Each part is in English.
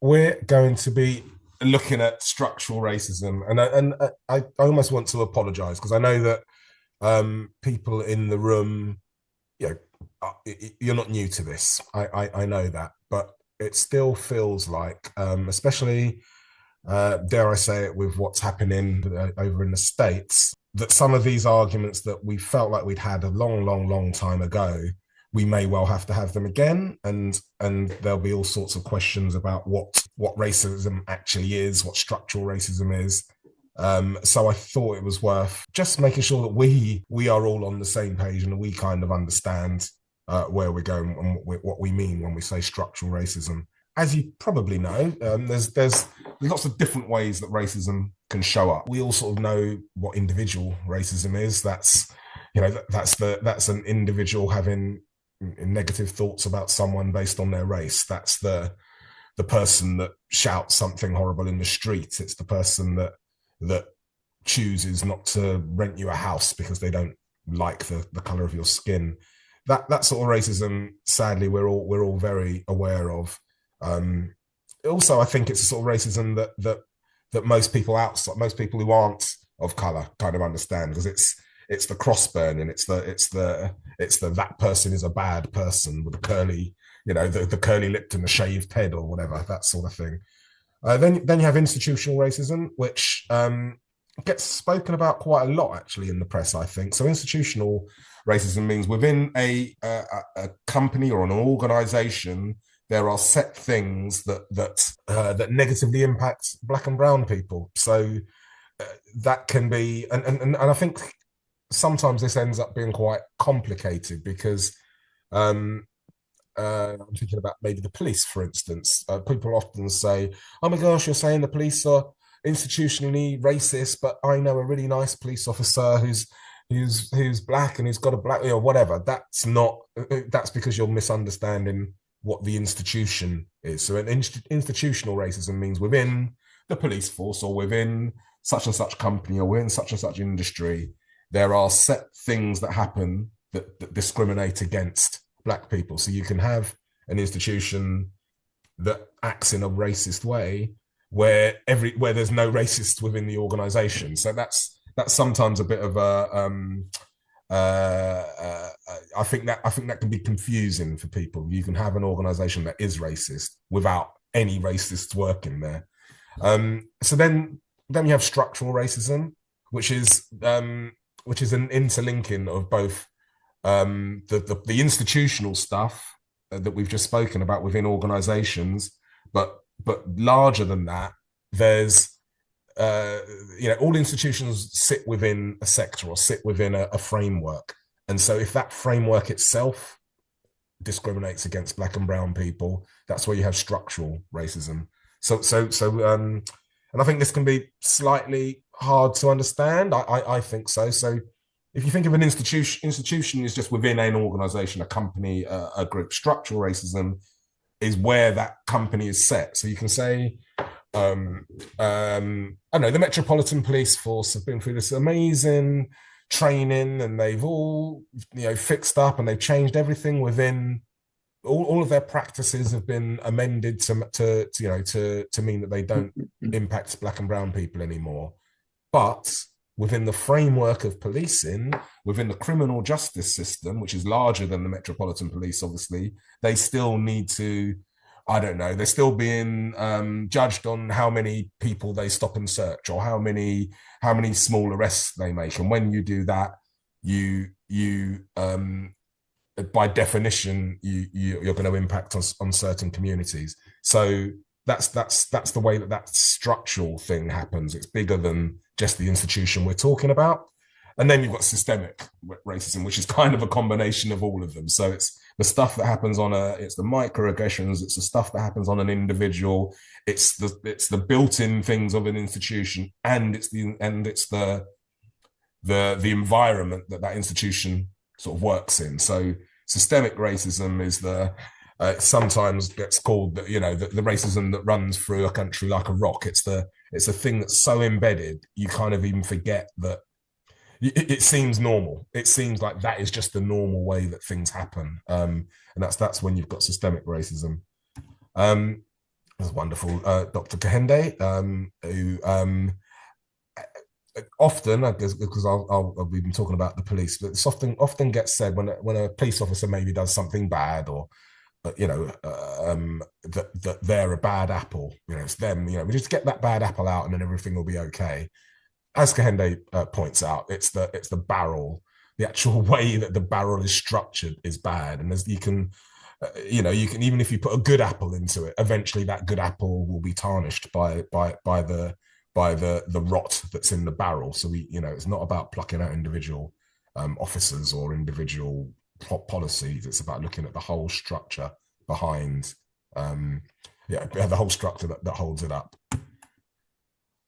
we're going to be looking at structural racism, and I almost want to apologise because I know that people in the room, you know, you're not new to this. I know that, but it still feels like, especially dare I say it, with what's happening over in the States, that some of these arguments that we felt like we'd had a long, long, long time ago, we may well have to have them again, and there'll be all sorts of questions about what racism actually is, what structural racism is. So I thought it was worth just making sure that we are all on the same page and we kind of understand where we're going and what we mean when we say structural racism. As you probably know, there's lots of different ways that racism can show up. We all sort of know what individual racism is. That's that's an individual having negative thoughts about someone based on their race. That's the person that shouts something horrible in the street. It's the person that chooses not to rent you a house because they don't like the color of your skin. That sort of racism, sadly, we're all very aware of. Also, I think it's a sort of racism that most people who aren't of color kind of understand, because it's the cross burning, it's the that person is a bad person with the curly, the curly lipped and the shaved head or whatever, that sort of thing. Then you have institutional racism, which gets spoken about quite a lot actually in the press, I think. So institutional racism means within a company or an organization, there are set things that negatively impact black and brown people. So that can be, and I think sometimes this ends up being quite complicated because um, I'm thinking about maybe the police, for instance. People often say, "Oh my gosh, you're saying the police are institutionally racist," but I know a really nice police officer who's black and who's got a black, whatever. That's not. That's because you're misunderstanding what the institution is. So, institutional racism means within the police force or within such and such company or within such and such industry, there are set things that happen that discriminate against black people. So you can have an institution that acts in a racist way where there's no racists within the organization. So that's sometimes a bit of I think that can be confusing for people. You can have an organization that is racist without any racists working there. So then you have structural racism, which is an interlinking of both the institutional stuff that we've just spoken about within organizations, but larger than that, there's all institutions sit within a sector or sit within a framework. And so if that framework itself discriminates against black and brown people, that's where you have structural racism. So and I think this can be slightly hard to understand. I think so. So if you think of an institution is just within an organization, a company, a group. Structural racism is where that company is set. So you can say, I know the Metropolitan Police Force have been through this amazing training, and they've all fixed up, and they've changed everything within. All of their practices have been amended to mean that they don't impact black and brown people anymore. But within the framework of policing, within the criminal justice system, which is larger than the Metropolitan Police, obviously, they still need to, I don't know, they're still being judged on how many people they stop and search, or how many small arrests they make. And when you do that, you by definition, you're going to impact on certain communities. So that's the way that structural thing happens. It's bigger than just the institution we're talking about. And then you've got systemic racism, which is kind of a combination of all of them. So it's the stuff that happens it's the microaggressions, it's the stuff that happens on an individual, it's the built-in things of an institution, and it's the environment that institution sort of works in. So systemic racism is sometimes gets called the racism that runs through a country like a rock. It's a thing that's so embedded you kind of even forget that it seems normal. It seems like that is just the normal way that things happen, and that's when you've got systemic racism. there's wonderful Dr. Kahende, who often, because we've been talking about the police, but it's often gets said when a police officer maybe does something bad, or that they're a bad apple. It's them. We just get that bad apple out, and then everything will be okay. As Kahende points out, it's the barrel, the actual way that the barrel is structured is bad, and as you can. You can, even if you put a good apple into it, eventually that good apple will be tarnished by the rot that's in the barrel. So it's not about plucking out individual officers or individual policies. It's about looking at the whole structure behind, the whole structure that holds it up.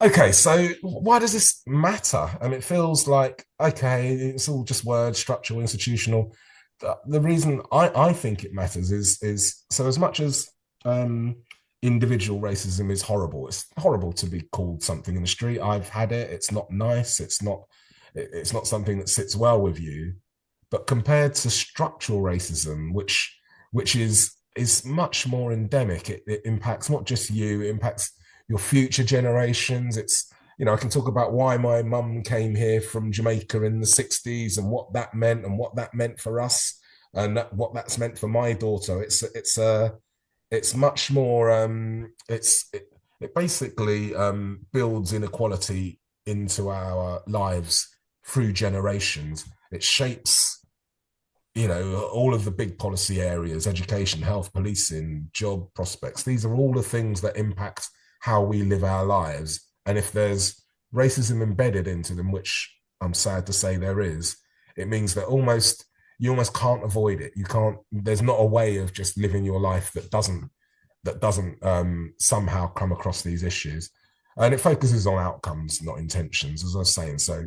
Okay, so why does this matter? And it feels like, okay, it's all just words, structural, institutional. The reason I think it matters is so as much as individual racism is horrible. It's horrible to be called something in the street. I've had it. It's not nice. It's not something that sits well with you. But compared to structural racism, which is much more endemic, it impacts not just you, it impacts your future generations. I can talk about why my mum came here from Jamaica in the 60s and what that meant and what that meant for us and what that's meant for my daughter. It's much more it basically builds inequality into our lives through generations. It shapes all of the big policy areas: education, health, policing, job prospects. These are all the things that impact how we live our lives. And if there's racism embedded into them, which I'm sad to say there is, it means that you almost can't avoid it. There's not a way of just living your life that doesn't somehow come across these issues. And it focuses on outcomes, not intentions, as I was saying. So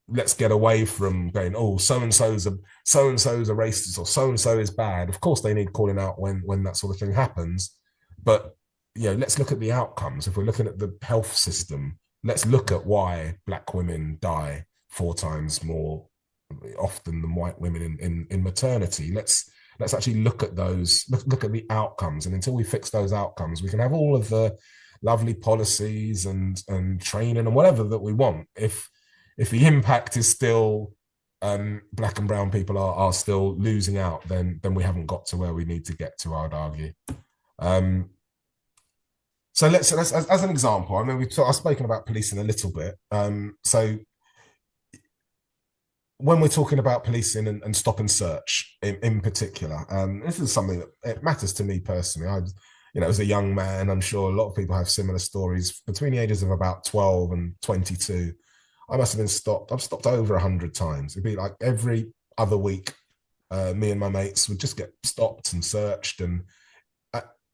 let's get away from going, oh, so-and-so's a racist, or so-and-so is bad. Of course, they need calling out when that sort of thing happens. But, let's look at the outcomes. If we're looking at the health system, let's look at why Black women die 4 times more often than white women in maternity. Let's actually look at look at the outcomes. And until we fix those outcomes, we can have all of the lovely policies and training and whatever that we want. If the impact is still Black and brown people are still losing out, then we haven't got to where we need to get to, I'd argue. So let's as an example, I mean, I've spoken about policing a little bit. So when we're talking about policing and stop and search in particular, this is something that it matters to me personally. As a young man, I'm sure a lot of people have similar stories. Between the ages of about 12 and 22, I must have been stopped. I've stopped over 100 times. It'd be like every other week, me and my mates would just get stopped and searched. And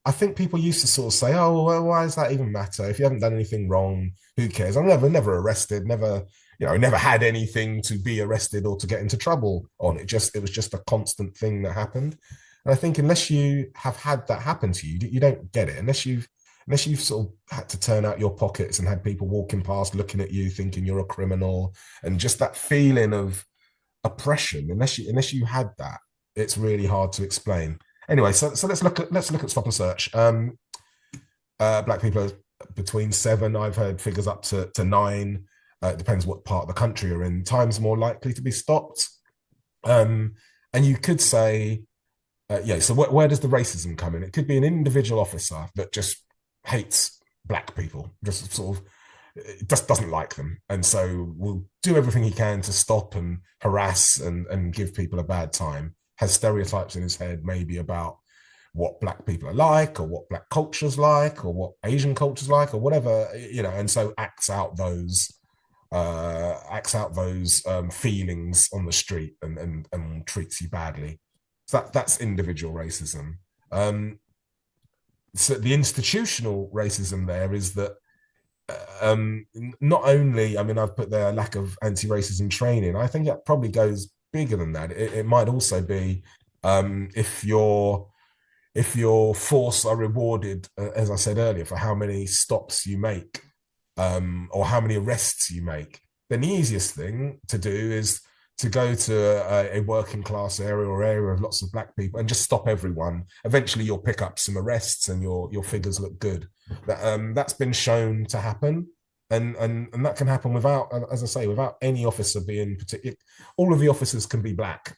I think people used to sort of say, oh, well, why does that even matter? If you haven't done anything wrong, who cares? I'm never arrested, never had anything to be arrested or to get into trouble on. It was just a constant thing that happened. And I think unless you have had that happen to you, you don't get it. Unless you've sort of had to turn out your pockets and had people walking past looking at you thinking you're a criminal, and just that feeling of oppression, unless you had that, it's really hard to explain. Anyway, so let's look at stop and search. Black people are between 7, I've heard figures up to 9. It depends what part of the country you're in, times more likely to be stopped. And you could say, so where does the racism come in? It could be an individual officer that just hates Black people, just sort of just doesn't like them, and so will do everything he can to stop and harass and give people a bad time. Has stereotypes in his head maybe about what Black people are like, or what Black culture's like, or what Asian culture's like, or whatever, and so acts out those feelings on the street and treats you badly. So that's individual racism. So the institutional racism there is that not only, I mean, I've put there lack of anti-racism training. I think that probably goes bigger than that. It might also be if your force are rewarded, as I said earlier, for how many stops you make, or how many arrests you make, then the easiest thing to do is to go to a working class area or area of lots of black people and just stop everyone. Eventually, you'll pick up some arrests and your figures look good. That's been shown to happen. And that can happen without, as I say, without any officer being particular. All of the officers can be black,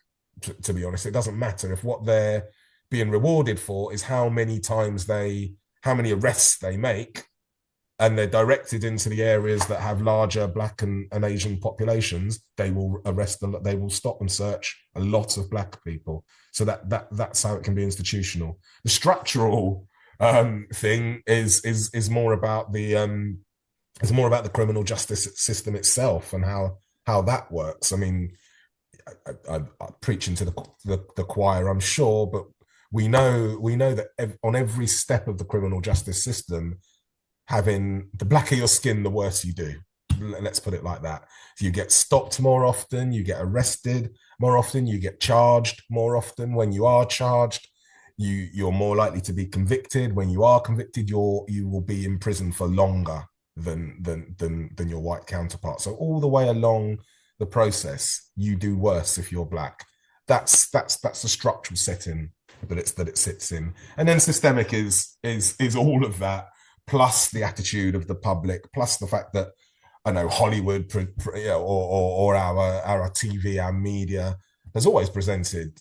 to be honest. It doesn't matter if what they're being rewarded for is how many arrests they make, and they're directed into the areas that have larger black and Asian populations. They will they will stop and search a lot of black people. So that's how it can be institutional. The structural thing is more about the criminal justice system itself and how that works. I mean, I'm preaching to the choir, I'm sure, but we know that on every step of the criminal justice system, having the blacker your skin, the worse you do. Let's put it like that. You get stopped more often, you get arrested more often, you get charged more often. When you are charged, you're more likely to be convicted. When you are convicted, you will be in prison for longer than your white counterpart. So all the way along the process, you do worse if you're black. That's the structural setting that it sits in. And then systemic is all of that, plus the attitude of the public, plus the fact that I know Hollywood, or our TV, our media has always presented,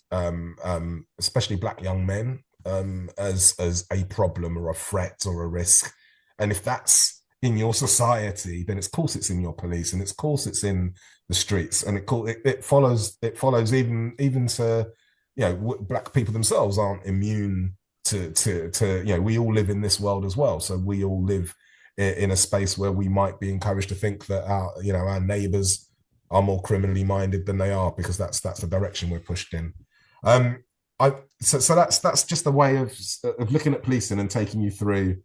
especially black young men, as a problem or a threat or a risk. And if that's in your society, then of course it's in your police, and of course it's in the streets, and it follows even to, black people themselves aren't immune to we all live in this world as well. So we all live in a space where we might be encouraged to think that our neighbors are more criminally minded than they are, because that's the direction we're pushed in. So that's just a way of looking at policing and taking you through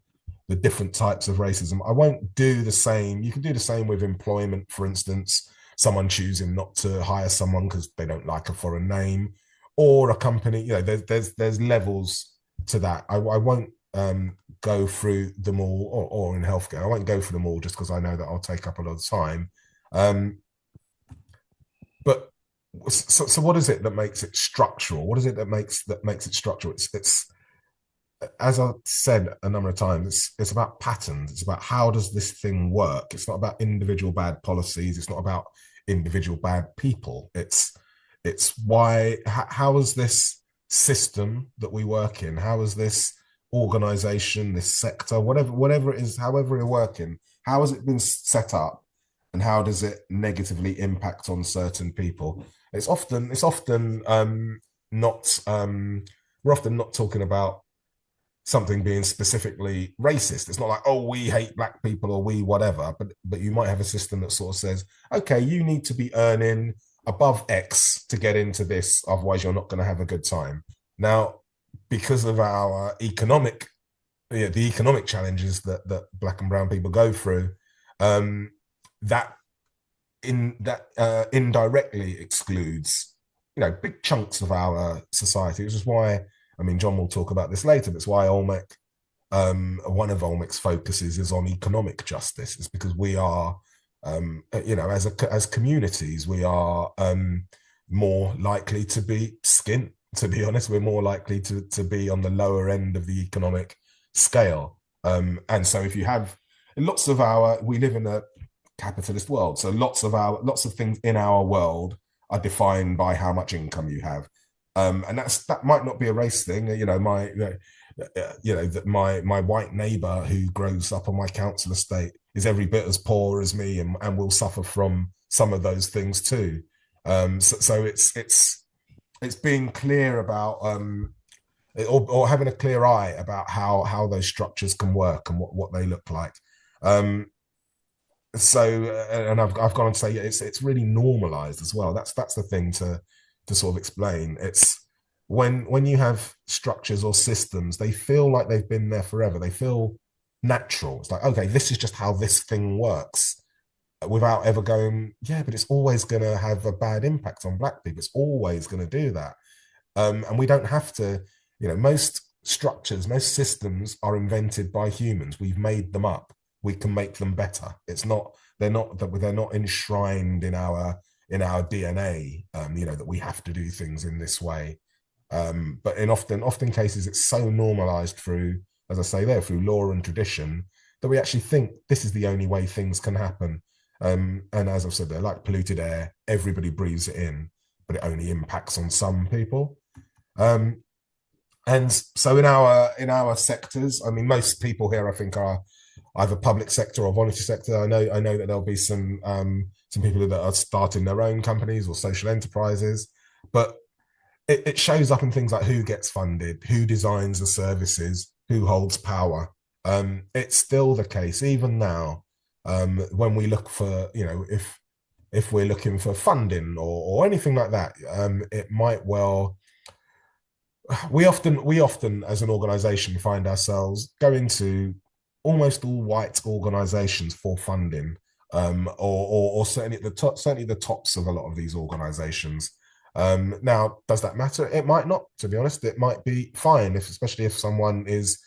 the different types of racism. I won't do the same. You can do the same with employment, for instance, someone choosing not to hire someone because they don't like a foreign name, or a company. There's levels to that. I won't go through them all, or in healthcare, I won't go through them all just because I know that I'll take up a lot of time. But so what is it that makes it structural? What is it that makes it structural? It's as I've said a number of times, it's about patterns. It's about how does this thing work? It's not about individual bad policies. It's not about individual bad people. It's how is this system that we work in? How is this organization, this sector, whatever it is, however we're working, how has it been set up, and how does it negatively impact on certain people? It's often not we're often not talking about something being specifically racist. It's not like, oh, we hate black people or we whatever, but you might have a system that sort of says, okay, you need to be earning above X to get into this, otherwise you're not going to have a good time. Now, because of our the economic challenges that black and brown people go through, that indirectly excludes big chunks of our society, which is why, I mean, John will talk about this later, but it's why Olmec, one of Olmec's focuses is on economic justice. It's because we are, as communities, we are more likely to be skint. To be honest, we're more likely to be on the lower end of the economic scale. And so if you have we live in a capitalist world, so lots of things in our world are defined by how much income you have. And that might not be a race thing. My white neighbor who grows up on my council estate is every bit as poor as me, and will suffer from some of those things too. So it's being clear about or having a clear eye about how those structures can work and what they look like. And I've gone on to say it's really normalized as well. That's the thing to sort of explain. It's when you have structures or systems, they feel like they've been there forever. They feel natural. It's like, okay, this is just how this thing works, without ever going, yeah, but it's always going to have a bad impact on black people. It's always going to do that. And we don't have to, most structures, most systems are invented by humans. We've made them up. We can make them better. They're not enshrined in our our DNA, that we have to do things in this way. But in often cases, it's so normalized through, as I say there, through law and tradition, that we actually think this is the only way things can happen. And as I've said, they're like polluted air. Everybody breathes it in, but it only impacts on some people. And so in our sectors, I mean, most people here, I think, are either public sector or voluntary sector. I know that there'll be some people that are starting their own companies or social enterprises, but it shows up in things like who gets funded, who designs the services, who holds power. It's still the case even now, when we look for, if we're looking for funding or anything like that, it might well. We often as an organization find ourselves going to almost all white organizations for funding, or certainly at the tops of a lot of these organizations. Now, does that matter? It might not, to be honest. It might be fine, especially if someone is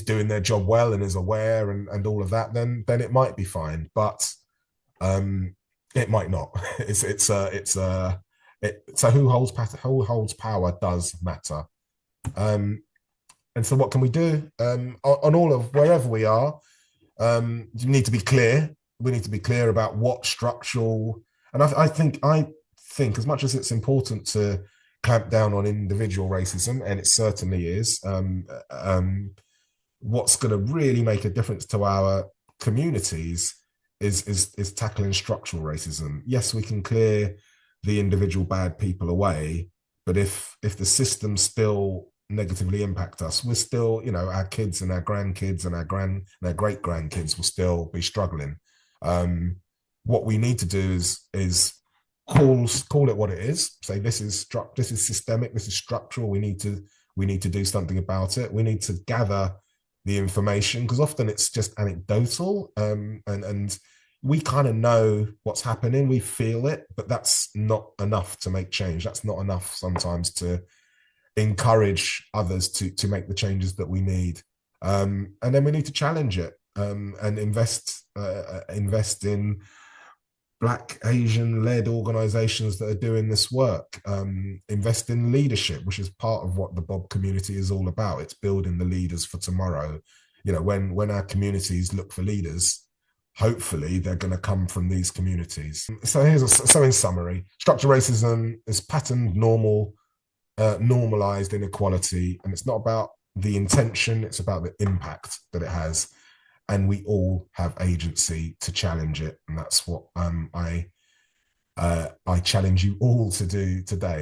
doing their job well and is aware and all of that, then it might be fine. But it might not. So who holds power does matter. And so what can we do? On all of wherever we are, you need to be clear. We need to be clear about what structural, and I think as much as it's important to clamp down on individual racism, and it certainly is, what's going to really make a difference to our communities is tackling structural racism. Yes, we can clear the individual bad people away, but if the system still negatively impact us, we're still, our kids and our grandkids and our great grandkids will still be struggling. What we need to do is call it what it is. Say this is systemic, this is structural. We need to do something about it. We need to gather the information, because often it's just anecdotal, and we kind of know what's happening, we feel it, but that's not enough to make change. That's not enough sometimes to encourage others to make the changes that we need. And then we need to challenge it, and invest in Black, Asian-led organizations that are doing this work. Invest in leadership, which is part of what the Bob community is all about. It's building the leaders for tomorrow. When our communities look for leaders, hopefully they're going to come from these communities. So in summary, structural racism is patterned, normalized inequality, and it's not about the intention, it's about the impact that it has. And we all have agency to challenge it. And that's what I challenge you all to do today.